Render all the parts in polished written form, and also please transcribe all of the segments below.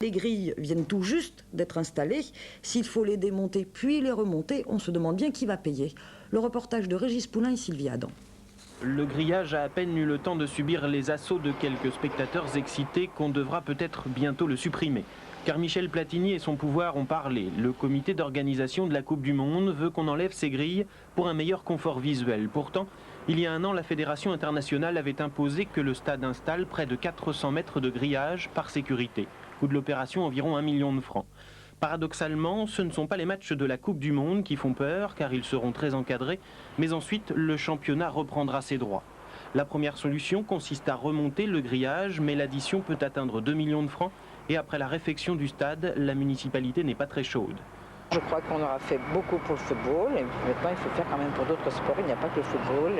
Les grilles viennent tout juste d'être installées. S'il faut les démonter puis les remonter, on se demande bien qui va payer. Le reportage de Régis Poulain et Sylvie Adam. Le grillage a à peine eu le temps de subir les assauts de quelques spectateurs excités qu'on devra peut-être bientôt le supprimer. Car Michel Platini et son pouvoir ont parlé. Le comité d'organisation de la Coupe du Monde veut qu'on enlève ces grilles pour un meilleur confort visuel. Pourtant, il y a un an, la Fédération internationale avait imposé que le stade installe près de 400 mètres de grillage par sécurité. Coût de l'opération environ 1 million de francs. Paradoxalement, ce ne sont pas les matchs de la Coupe du Monde qui font peur, car ils seront très encadrés, mais ensuite le championnat reprendra ses droits. La première solution consiste à remonter le grillage, mais l'addition peut atteindre 2 millions de francs, et après la réfection du stade, la municipalité n'est pas très chaude. Je crois qu'on aura fait beaucoup pour le football, et maintenant il faut faire quand même pour d'autres sports. Il n'y a pas que le football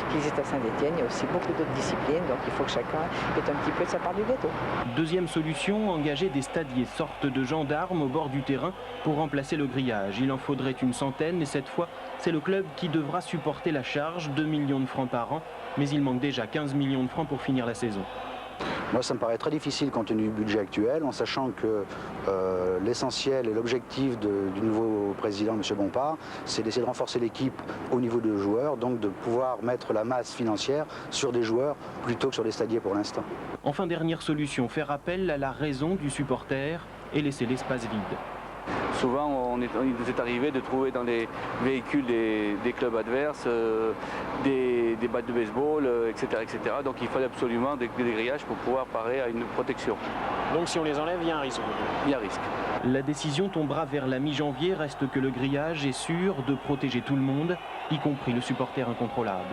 qui existe à Saint-Étienne, il y a aussi beaucoup d'autres disciplines, donc il faut que chacun ait un petit peu de sa part du gâteau. Deuxième solution, engager des stadiers, sortes de gendarmes au bord du terrain pour remplacer le grillage. Il en faudrait une centaine et cette fois, c'est le club qui devra supporter la charge, 2 millions de francs par an, mais il manque déjà 15 millions de francs pour finir la saison. Moi, ça me paraît très difficile compte tenu du budget actuel, en sachant que l'essentiel et l'objectif du nouveau président, M. Bompard, c'est d'essayer de renforcer l'équipe au niveau de joueurs, donc de pouvoir mettre la masse financière sur des joueurs plutôt que sur des stadiers pour l'instant. Enfin, dernière solution, faire appel à la raison du supporter et laisser l'espace vide. Souvent, il nous est arrivé de trouver dans les véhicules des clubs adverses des battes de baseball, etc., etc. Donc il fallait absolument des grillages pour pouvoir parer à une protection. Donc si on les enlève, il y a un risque. Il y a un risque. La décision tombera vers la mi-janvier, reste que le grillage est sûr de protéger tout le monde, y compris le supporter incontrôlable.